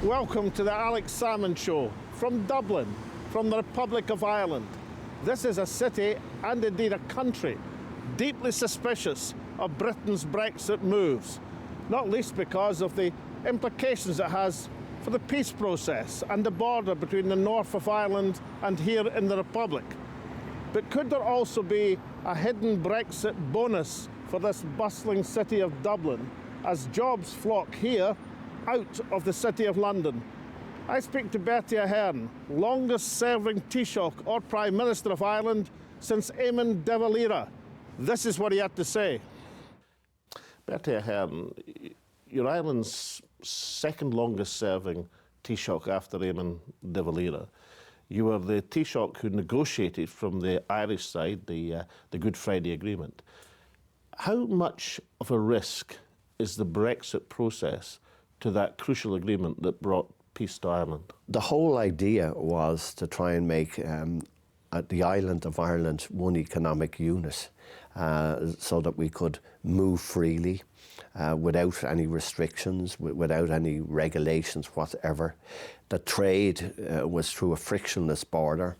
Welcome to the Alex Salmond Show from Dublin, from the Republic of Ireland. This is a city, and indeed a country, deeply suspicious of Britain's Brexit moves, not least because of the implications it has for the peace process and the border between the north of Ireland and here in the Republic. But could there also be a hidden Brexit bonus for this bustling city of Dublin as jobs flock here out of the City of London? I speak to Bertie Ahern, longest-serving Taoiseach or Prime Minister of Ireland since Eamon de Valera. This is what he had to say. Bertie Ahern, you're Ireland's second longest-serving Taoiseach after Eamon de Valera. You were the Taoiseach who negotiated from the Irish side the Good Friday Agreement. How much of a risk is the Brexit process to that crucial agreement that brought peace to Ireland? The whole idea was to try and make the island of Ireland one economic unit so that we could move freely without any restrictions, without any regulations whatever. The trade was through a frictionless border,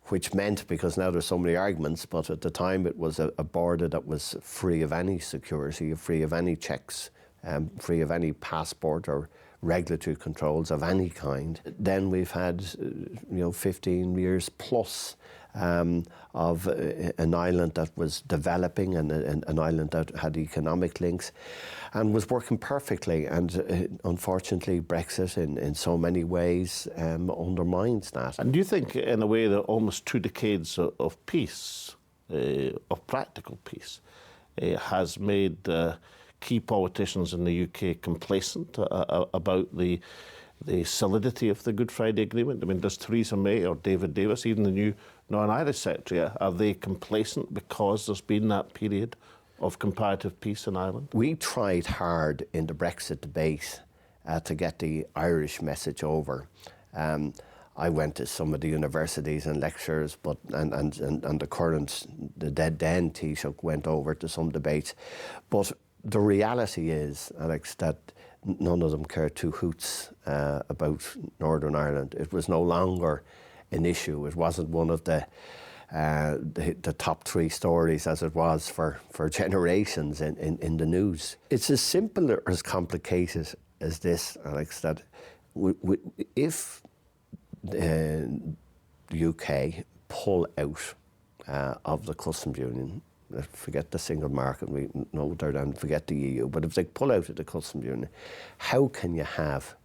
which meant, because now there's so many arguments, but at the time it was a border that was free of any security, free of any checks, free of any passport or regulatory controls of any kind. Then we've had 15 years plus of an island that was developing and an island that had economic links and was working perfectly. And unfortunately, Brexit in so many ways undermines that. And do you think, in a way, that almost 2 decades of peace, of practical peace, has made key politicians in the UK complacent about the solidity of the Good Friday Agreement? I mean, does Theresa May or David Davis, even the new non-Irish Secretary, are they complacent because there's been that period of comparative peace in Ireland? We tried hard in the Brexit debate to get the Irish message over. I went to some of the universities and lectures, and the then Taoiseach went over to some debates. But the reality is, Alex, that none of them cared 2 hoots about Northern Ireland. It was no longer an issue. It wasn't one of the top 3 stories as it was for generations in the news. It's as simple or as complicated as this, Alex, that if the UK pull out of the customs union, forget the single market, we know they're down, forget the EU, but if they pull out of the customs union, how can you have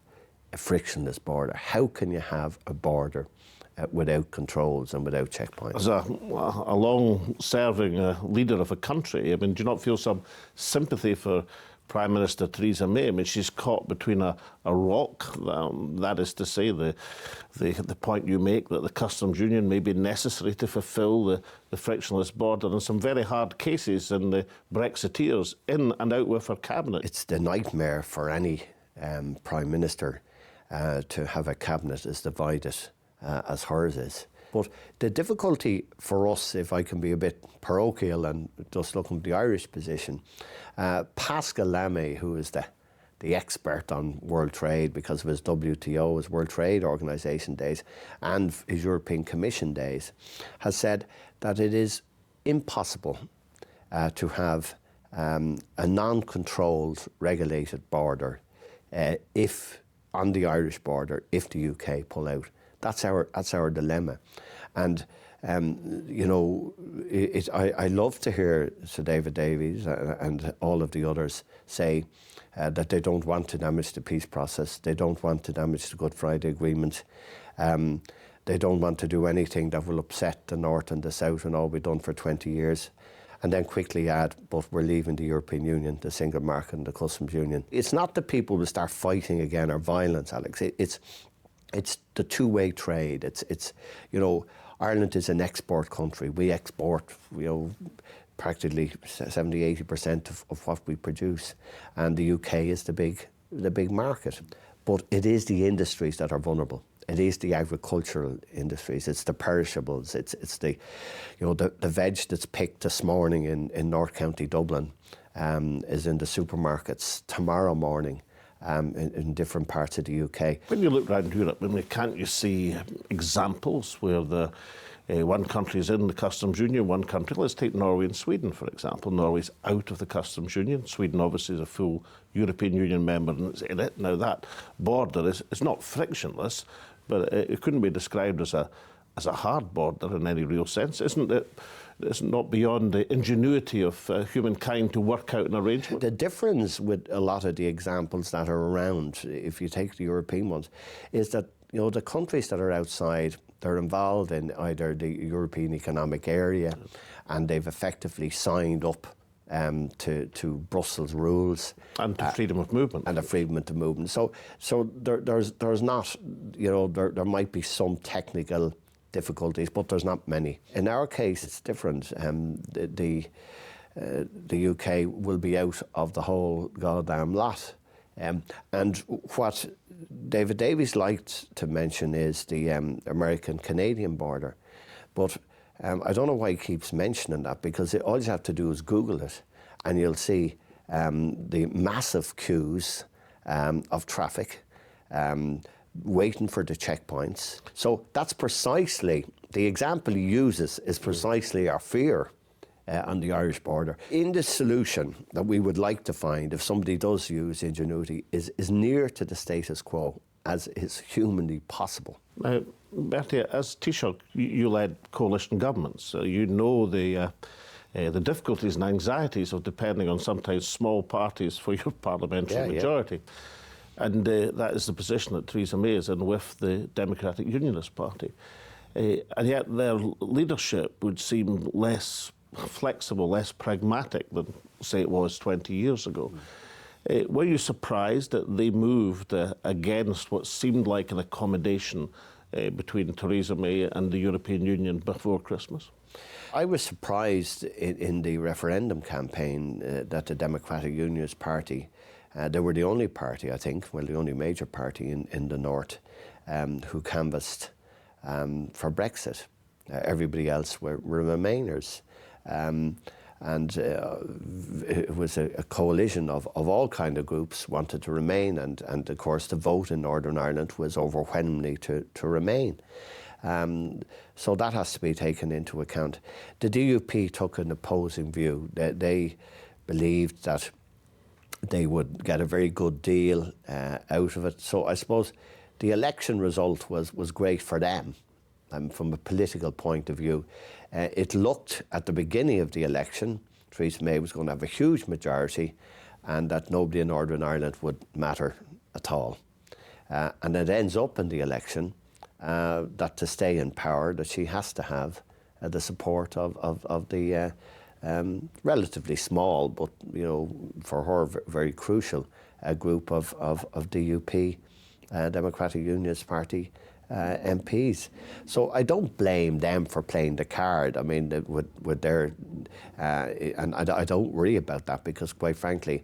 a frictionless border? How can you have a border without controls and without checkpoints? As a long-serving leader of a country, I mean, do you not feel some sympathy for Prime Minister Theresa May? I mean, she's caught between a rock, that is to say, the point you make that the customs union may be necessary to fulfil the frictionless border, and some very hard cases in the Brexiteers in and out with her cabinet. It's the nightmare for any Prime Minister to have a cabinet as divided as hers is. But the difficulty for us, if I can be a bit parochial and just looking at the Irish position, Pascal Lamy, who is the expert on world trade because of his WTO, his World Trade Organization days, and his European Commission days, has said that it is impossible to have a non-controlled, regulated border if on the Irish border, if the UK pull out. That's our dilemma. And I love to hear Sir David Davies and all of the others say that they don't want to damage the peace process, they don't want to damage the Good Friday Agreement, they don't want to do anything that will upset the North and the South and all we've done for 20 years. And then quickly add, but we're leaving the European Union, the single market and the customs union. It's not that people will start fighting again or violence, Alex. It's the two-way trade. It's Ireland is an export country. We export, practically 70-80% of what we produce, and the UK is the big market. But it is the industries that are vulnerable. It is the agricultural industries. It's the perishables. It's the veg that's picked this morning in North County Dublin is in the supermarkets tomorrow morning. in different parts of the UK. When you look around Europe, I mean, can't you see examples where one country is in the customs union, one country, let's take Norway and Sweden, for example. Norway's out of the customs union. Sweden obviously is a full European Union member and it's in it. Now that border is not frictionless, but it couldn't be described as a hard border in any real sense. Isn't it not beyond the ingenuity of humankind to work out an arrangement? The difference with a lot of the examples that are around, if you take the European ones, is that the countries that are outside, they're involved in either the European Economic Area and they've effectively signed up to Brussels rules. And to freedom of movement. And the freedom of movement. So there's not, there might be some technical difficulties, but there's not many. In our case, it's different. The UK will be out of the whole goddamn lot. And what David Davies liked to mention is the American-Canadian border. But I don't know why he keeps mentioning that, because all you have to do is Google it and you'll see the massive queues of traffic waiting for the checkpoints. So that's precisely, the example he uses is precisely our fear on the Irish border. In the solution that we would like to find, if somebody does use ingenuity, is near to the status quo as is humanly possible. Now, Bertie, as Taoiseach, you led coalition governments, so you know the difficulties and anxieties of depending on sometimes small parties for your parliamentary majority. And that is the position that Theresa May is in with the Democratic Unionist Party. And yet their leadership would seem less flexible, less pragmatic than, say, it was 20 years ago. Were you surprised that they moved against what seemed like an accommodation between Theresa May and the European Union before Christmas? I was surprised in the referendum campaign that the Democratic Unionist Party, they were the only party, I think, well, the only major party in the North who canvassed for Brexit. Everybody else were Remainers. And it was a coalition of all kind of groups wanted to remain, and of course the vote in Northern Ireland was overwhelmingly to remain. So that has to be taken into account. The DUP took an opposing view. They believed that they would get a very good deal out of it. So I suppose the election result was great for them. From a political point of view, it looked at the beginning of the election, Theresa May was going to have a huge majority and that nobody in Northern Ireland would matter at all. And it ends up in the election that to stay in power, that she has to have the support of the relatively small, but for her very crucial group of DUP, Democratic Unionist Party MPs. So I don't blame them for playing the card. I mean, with their, and I don't worry about that, because quite frankly,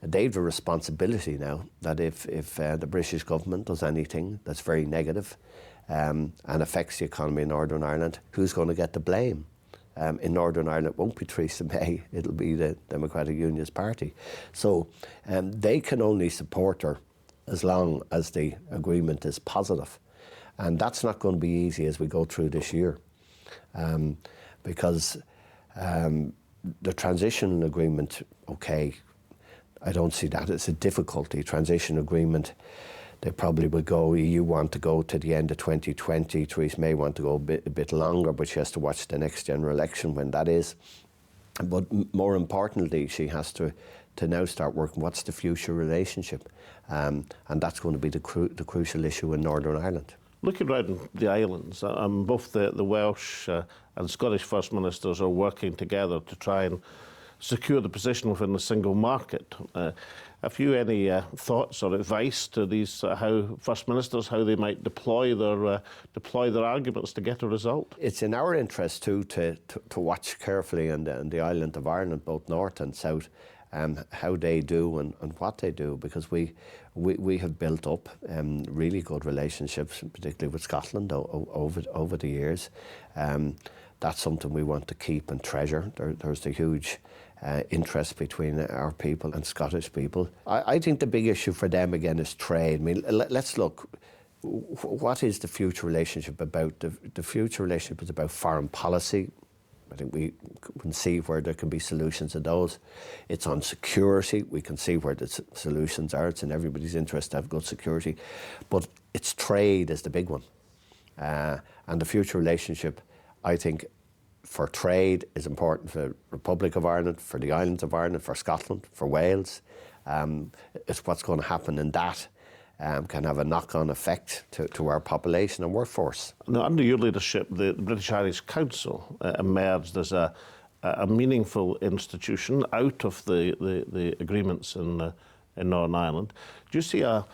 they have a responsibility now that if the British government does anything that's very negative and affects the economy in Northern Ireland, who's going to get the blame? In Northern Ireland, it won't be Theresa May, it'll be the Democratic Unionist Party. So they can only support her as long as the agreement is positive. And that's not going to be easy as we go through this year, because the transition agreement, okay, I don't see that as a difficulty. Transition agreement, they probably will go, EU want to go to the end of 2020, Theresa May want to go a bit longer, but she has to watch the next general election when that is. But more importantly, she has to now start working, what's the future relationship? And that's going to be the crucial issue in Northern Ireland. Looking around the islands, both the Welsh and Scottish First Ministers are working together to try and secure the position within the single market. Have you any thoughts or advice to these how First Ministers, how they might deploy their arguments to get a result? It's in our interest too to watch carefully on the island of Ireland, both north and south, how they do and what they do, because we have built up really good relationships, particularly with Scotland over the years. that's something we want to keep and treasure. There's the huge interest between our people and Scottish people. I think the big issue for them again is trade. I mean, let's look. What is the future relationship about? The future relationship is about foreign policy. I think we can see where there can be solutions in those. It's on security. We can see where the solutions are. It's in everybody's interest to have good security. But it's trade is the big one. And the future relationship, I think, for trade is important for the Republic of Ireland, for the islands of Ireland, for Scotland, for Wales. It's what's going to happen in that. Can have a knock-on effect to our population and workforce. Now, under your leadership, the British Irish Council emerged as a meaningful institution out of the agreements in Northern Ireland. Do you see a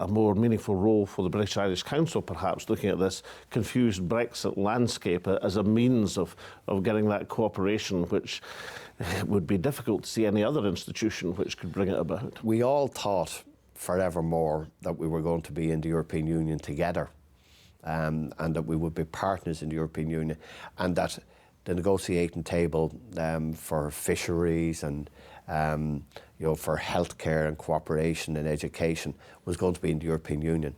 more meaningful role for the British Irish Council, perhaps, looking at this confused Brexit landscape as a means of getting that cooperation, which would be difficult to see any other institution which could bring it about? We all thought forevermore that we were going to be in the European Union together, and that we would be partners in the European Union, and that the negotiating table for fisheries and for healthcare and cooperation and education was going to be in the European Union.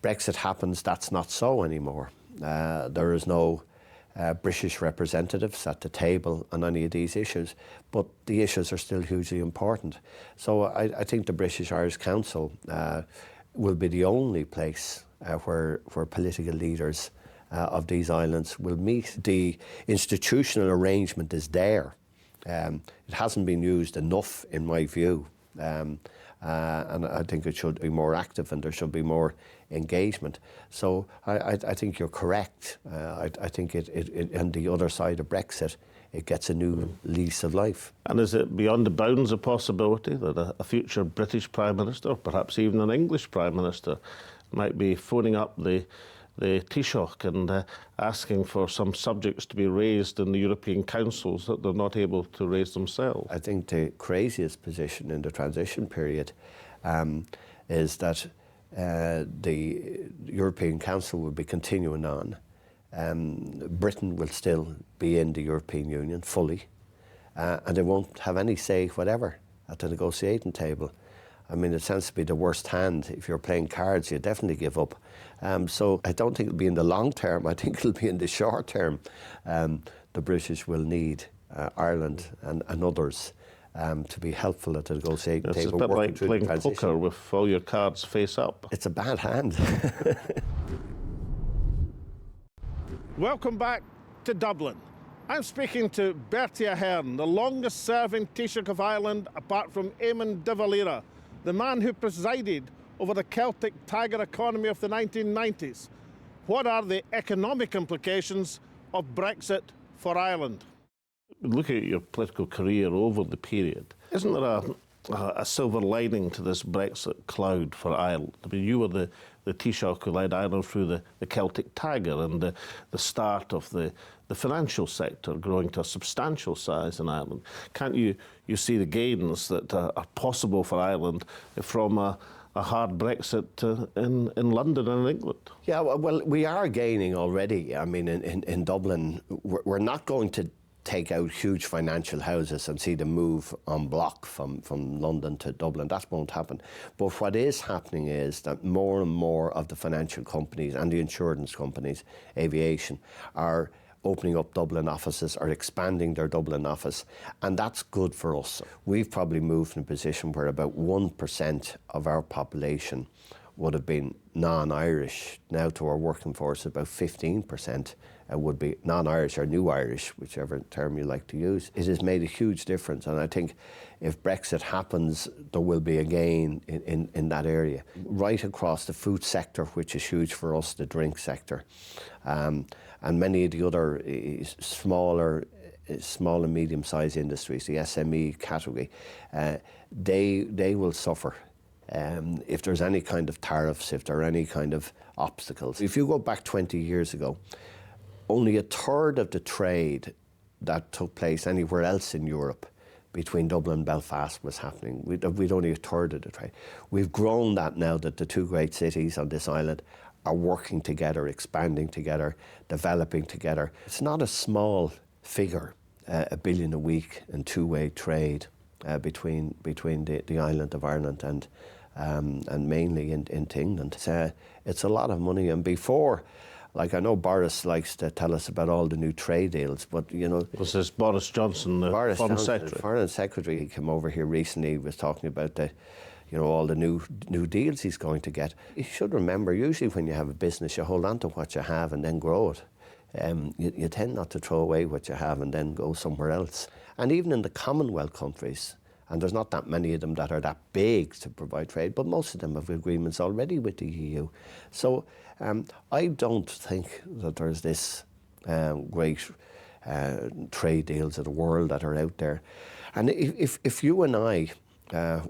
Brexit happens, that's not so anymore. There is no British representatives at the table on any of these issues, but the issues are still hugely important. So I think the British Irish Council will be the only place where political leaders of these islands will meet. The institutional arrangement is there. It hasn't been used enough, in my view, and I think it should be more active and there should be more engagement. So I think you're correct. I think it on the other side of Brexit, it gets a new lease of life. And is it beyond the bounds of possibility that a future British Prime Minister, or perhaps even an English Prime Minister, might be phoning up the Taoiseach and asking for some subjects to be raised in the European councils that they're not able to raise themselves? I think the craziest position in the transition period is that the European Council will be continuing on. Britain will still be in the European Union fully, and they won't have any say whatever at the negotiating table. I mean, it tends to be the worst hand. If you're playing cards, you definitely give up. So I don't think it'll be in the long term. I think it'll be in the short term. The British will need Ireland and others to be helpful at the negotiating table. It's a bit like playing poker with all your cards face up. It's a bad hand. Welcome back to Dublin. I'm speaking to Bertie Ahern, the longest-serving Taoiseach of Ireland, apart from Eamon de Valera, the man who presided over the Celtic tiger economy of the 1990s. What are the economic implications of Brexit for Ireland? Looking at your political career over the period, isn't there a silver lining to this Brexit cloud for Ireland? I mean, you were the Taoiseach who led Ireland through the Celtic tiger and the start of the financial sector growing to a substantial size in Ireland. Can't you see the gains that are possible for Ireland from a hard Brexit in London and in England? Yeah, well, we are gaining already. I mean, in Dublin, we're not going to take out huge financial houses and see them move en bloc from London to Dublin. That won't happen. But what is happening is that more and more of the financial companies and the insurance companies, aviation, are opening up Dublin offices or expanding their Dublin office, and that's good for us. We've probably moved in a position where about 1% of our population would have been non-Irish. Now to our working force, about 15% would be non-Irish or new Irish, whichever term you like to use. It has made a huge difference, and I think if Brexit happens, there will be a gain in that area. Right across the food sector, which is huge for us, the drink sector, and many of the other small and medium-sized industries, the SME category, they will suffer if there's any kind of tariffs, if there are any kind of obstacles. If you go back 20 years ago, only a third of the trade that took place anywhere else in Europe between Dublin and Belfast was happening. We'd only a third of the trade. We've grown that now that the two great cities on this island are working together, expanding together, developing together. It's not a small figure, $1 billion a week in two-way trade between the island of Ireland and mainly into England. It's a lot of money, and before, like I know Boris likes to tell us about all the new trade deals, but you know... Was this Boris Johnson, the Foreign Secretary? The Foreign Secretary, he came over here recently, was talking about all the new deals he's going to get. You should remember, usually when you have a business, you hold on to what you have and then grow it. You tend not to throw away what you have and then go somewhere else. And even in the Commonwealth countries, and there's not that many of them that are that big to provide trade, but most of them have agreements already with the EU. So I don't think that there's this great trade deals of the world that are out there. And if you and I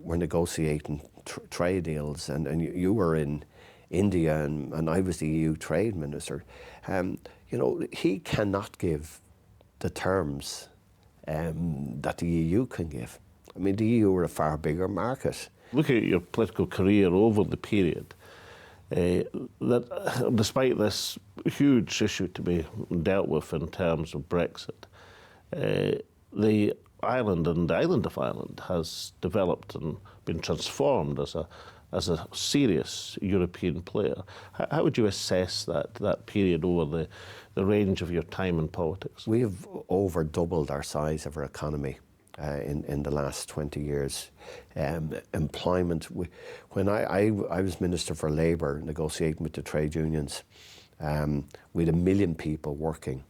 were negotiating trade deals, and you were in India and I was the EU trade minister, he cannot give the terms that the EU can give. I mean, the EU are a far bigger market. Look at your political career over the period. That despite this huge issue to be dealt with in terms of Brexit, the island and the island of Ireland has developed and been transformed as a serious European player. How would you assess that period over the range of your time in politics? We have over doubled our size of our economy in the last 20 years. Employment, when I was Minister for Labour negotiating with the trade unions, we had 1 million people working.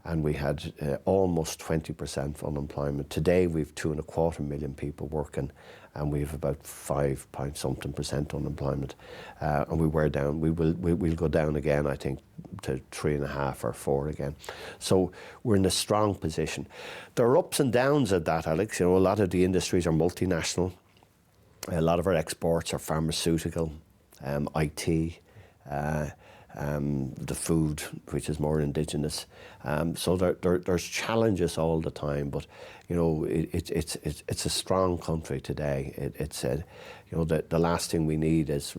And we had almost 20% unemployment. Today we've 2.25 million people working, and we have about 5.something% unemployment. And we were down. We'll go down again, I think, to 3.5 or 4 again. So we're in a strong position. There are ups and downs of that, Alex. You know, a lot of the industries are multinational. A lot of our exports are pharmaceutical, IT. The food, which is more indigenous. So there's challenges all the time, but you know it's a strong country today. The last thing we need is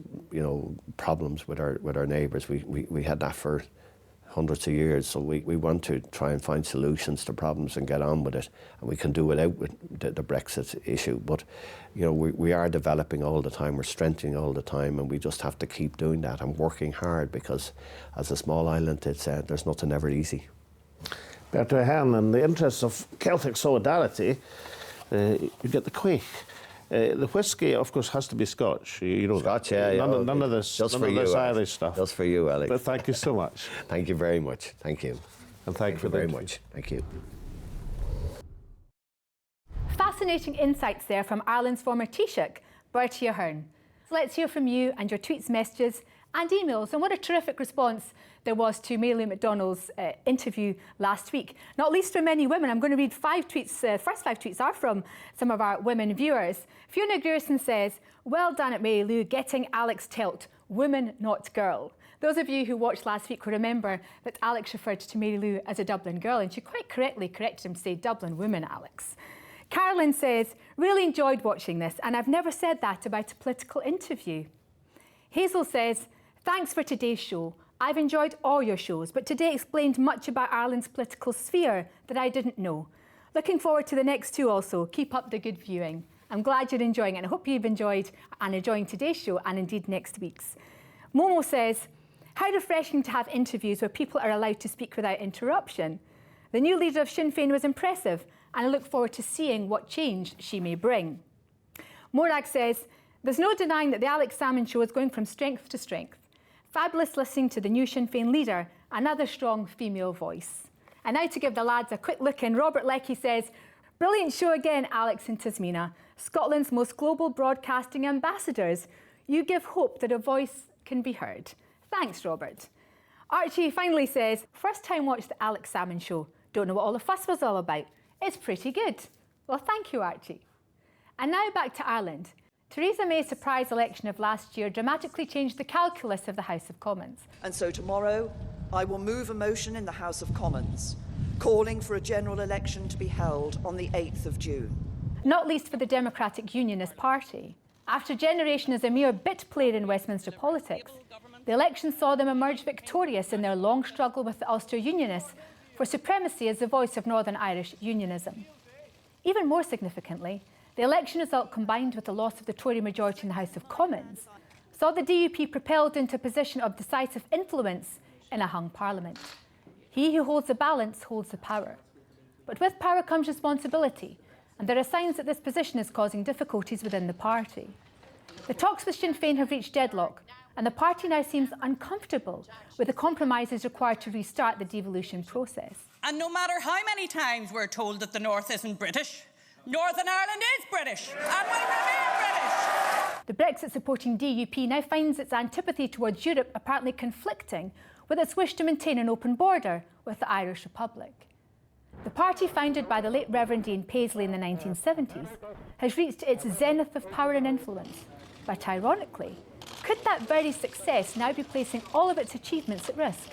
problems with our neighbours. We had that for hundreds of years, so we want to try and find solutions to problems and get on with it, and we can do without the Brexit issue. But we are developing all the time, we're strengthening all the time, and we just have to keep doing that and working hard, because as a small island, there's nothing ever easy. Bertie Ahern, in the interests of Celtic solidarity, you get the quaich. The whiskey, of course, has to be Scotch. Scotch, yeah. None of this Irish stuff. Just for you, Alex. But thank you so much. Thank you very much. Thank you. And thank you very much. Thank you. Fascinating insights there from Ireland's former Taoiseach, Bertie Ahern. So let's hear from you and your tweets, messages and emails. And what a terrific response there was to Mary Lou McDonald's interview last week. Not least from many women. I'm going to read 5 tweets. The first 5 tweets are from some of our women viewers. Fiona Grierson says, "Well done at Mary Lou getting Alex tilt. Woman, not girl." Those of you who watched last week will remember that Alex referred to Mary Lou as a Dublin girl, and she quite correctly corrected him to say Dublin woman, Alex. Carolyn says, "Really enjoyed watching this, and I've never said that about a political interview." Hazel says, "Thanks for today's show. I've enjoyed all your shows, but today explained much about Ireland's political sphere that I didn't know. Looking forward to the next 2 also. Keep up the good viewing." I'm glad you're enjoying it, and I hope you've enjoyed and enjoying today's show and indeed next week's. Momo says, "How refreshing to have interviews where people are allowed to speak without interruption. The new leader of Sinn Féin was impressive, and I look forward to seeing what change she may bring." Morag says, "There's no denying that the Alex Salmond Show is going from strength to strength. Fabulous listening to the new Sinn Féin leader, another strong female voice." And now to give the lads a quick look in, Robert Leckie says, "Brilliant show again, Alex and Tasmina. Scotland's most global broadcasting ambassadors. You give hope that a voice can be heard." Thanks, Robert. Archie finally says, "First time watched the Alex Salmond Show. Don't know what all the fuss was all about. It's pretty good." Well, thank you, Archie. And now back to Ireland. Theresa May's surprise election of last year dramatically changed the calculus of the House of Commons. And so tomorrow, I will move a motion in the House of Commons calling for a general election to be held on the 8th of June. Not least for the Democratic Unionist Party. After a generation as a mere bit player in Westminster politics, the election saw them emerge victorious in their long struggle with the Ulster Unionists for supremacy as the voice of Northern Irish unionism. Even more significantly, the election result, combined with the loss of the Tory majority in the House of Commons, saw the DUP propelled into a position of decisive influence in a hung parliament. He who holds the balance holds the power. But with power comes responsibility, and there are signs that this position is causing difficulties within the party. The talks with Sinn Féin have reached deadlock, and the party now seems uncomfortable with the compromises required to restart the devolution process. And no matter how many times we're told that the North isn't British, Northern Ireland is British and will remain British. The Brexit-supporting DUP now finds its antipathy towards Europe apparently conflicting with its wish to maintain an open border with the Irish Republic. The party, founded by the late Reverend Ian Paisley in the 1970s, has reached its zenith of power and influence. But ironically, could that very success now be placing all of its achievements at risk?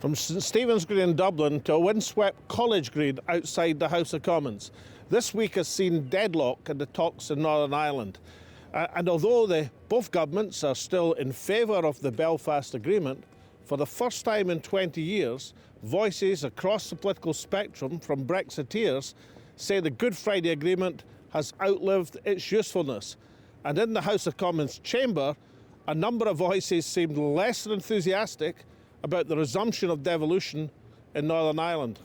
From Stephen's Green in Dublin to a windswept College Green outside the House of Commons, this week has seen deadlock in the talks in Northern Ireland. And although both governments are still in favour of the Belfast Agreement, for the first time in 20 years, voices across the political spectrum from Brexiteers say the Good Friday Agreement has outlived its usefulness. And in the House of Commons chamber, a number of voices seemed less than enthusiastic about the resumption of devolution in Northern Ireland.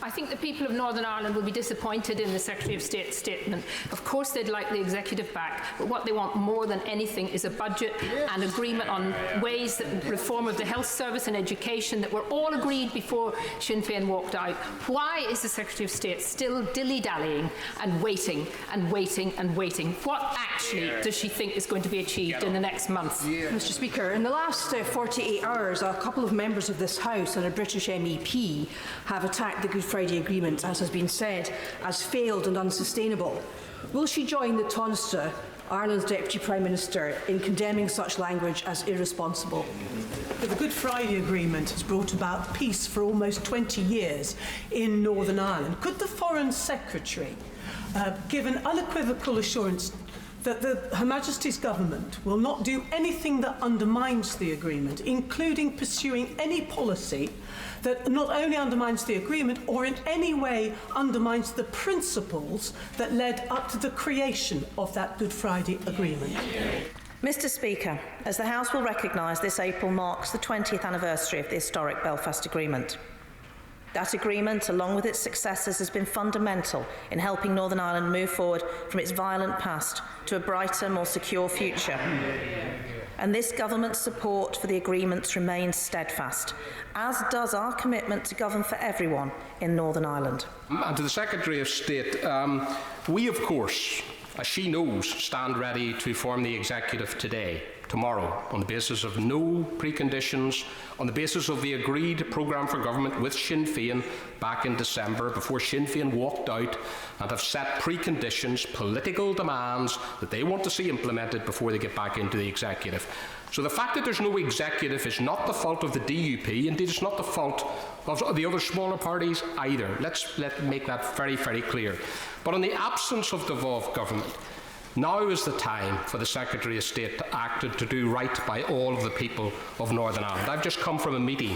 I think the people of Northern Ireland will be disappointed in the Secretary of State's statement. Of course they'd like the executive back, but what they want more than anything is a budget and agreement on ways that reform of the health service and education that were all agreed before Sinn Féin walked out. Why is the Secretary of State still dilly-dallying and waiting and waiting and waiting? What actually does she think is going to be achieved in the next month? Mr. Speaker, in the last 48 hours, a couple of members of this House and a British MEP have attacked the Good Friday Agreement, as has been said, as failed and unsustainable. Will she join the Taoiseach, Ireland's Deputy Prime Minister, in condemning such language as irresponsible? The Good Friday Agreement has brought about peace for almost 20 years in Northern Ireland. Could the Foreign Secretary give an unequivocal assurance that Her Majesty's government will not do anything that undermines the agreement, including pursuing any policy that not only undermines the agreement or in any way undermines the principles that led up to the creation of that Good Friday Agreement? Mr. Speaker, as the House will recognise, this April marks the 20th anniversary of the historic Belfast Agreement. That agreement, along with its successors, has been fundamental in helping Northern Ireland move forward from its violent past to a brighter, more secure future. And this government's support for the agreements remains steadfast, as does our commitment to govern for everyone in Northern Ireland. And to the Secretary of State, we of course, as she knows, stand ready to form the executive today, tomorrow, on the basis of no preconditions, on the basis of the agreed programme for government with Sinn Féin back in December, before Sinn Féin walked out and have set preconditions, political demands that they want to see implemented before they get back into the executive. So the fact that there's no executive is not the fault of the DUP, indeed it's not the fault of the other smaller parties either. Let's make that very, very clear. But in the absence of devolved government, now is the time for the Secretary of State to act and to do right by all of the people of Northern Ireland. I've just come from a meeting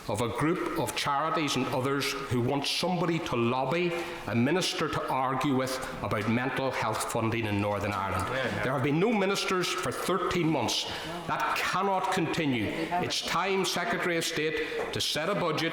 of a group of charities and others who want somebody to lobby, a minister to argue with about mental health funding in Northern Ireland. There have been no ministers for 13 months. That cannot continue. It's time, Secretary of State, to set a budget.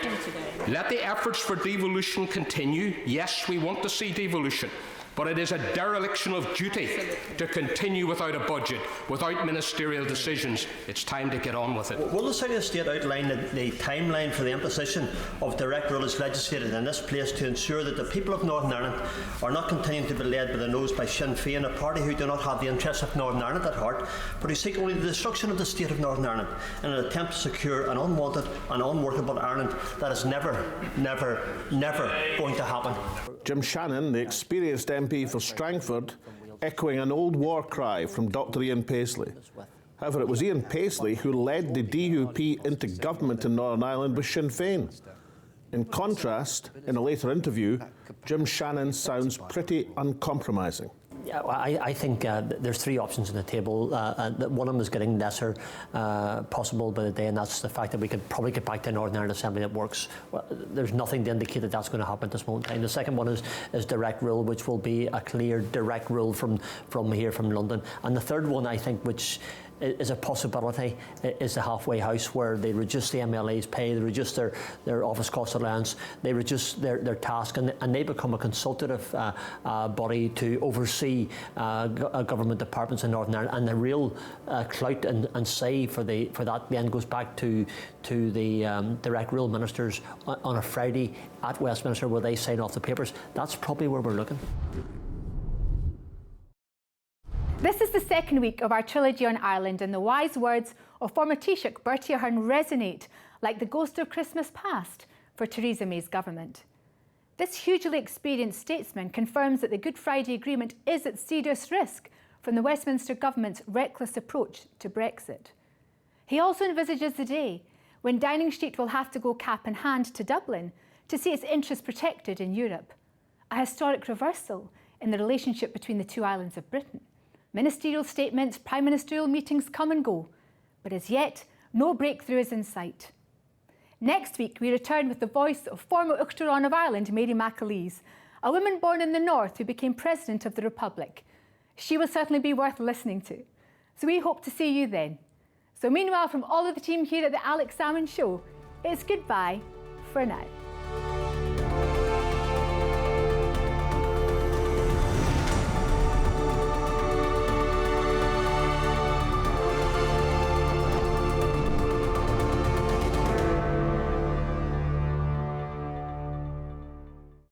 Let the efforts for devolution continue. Yes, we want to see devolution. But it is a dereliction of duty to continue without a budget, without ministerial decisions. It's time to get on with it. Will the Secretary of State outline the timeline for the imposition of direct rule as legislated in this place to ensure that the people of Northern Ireland are not continuing to be led by the nose by Sinn Féin, a party who do not have the interests of Northern Ireland at heart, but who seek only the destruction of the state of Northern Ireland in an attempt to secure an unwanted and unworkable Ireland that is never, never, never going to happen? Jim Shannon, the experienced MP for Strangford, echoing an old war cry from Dr Ian Paisley. However, it was Ian Paisley who led the DUP into government in Northern Ireland with Sinn Féin. In contrast, in a later interview, Jim Shannon sounds pretty uncompromising. I think there's three options on the table. One of them is getting lesser possible by the day, and that's the fact that we could probably get back to an Northern Ireland Assembly that works. Well, there's nothing to indicate that that's going to happen at this moment in time. The second one is direct rule, which will be a clear direct rule from here, from London. And the third one, I think, which is a possibility, is the halfway house, where they reduce the MLA's pay, they reduce their office cost allowance, they reduce their task, and they become a consultative body to oversee government departments in Northern Ireland. And the real clout and say for that then goes back to the direct rule ministers on a Friday at Westminster, where they sign off the papers. That's probably where we're looking. This is the second week of our trilogy on Ireland, and the wise words of former Taoiseach Bertie Ahern resonate like the ghost of Christmas past for Theresa May's government. This hugely experienced statesman confirms that the Good Friday Agreement is at serious risk from the Westminster government's reckless approach to Brexit. He also envisages the day when Downing Street will have to go cap in hand to Dublin to see its interests protected in Europe, a historic reversal in the relationship between the two islands of Britain. Ministerial statements, prime ministerial meetings come and go, but as yet, no breakthrough is in sight. Next week, we return with the voice of former Uachtaráin of Ireland, Mary McAleese, a woman born in the north who became President of the Republic. She will certainly be worth listening to. So we hope to see you then. So meanwhile, from all of the team here at the Alex Salmond Show, it's goodbye for now.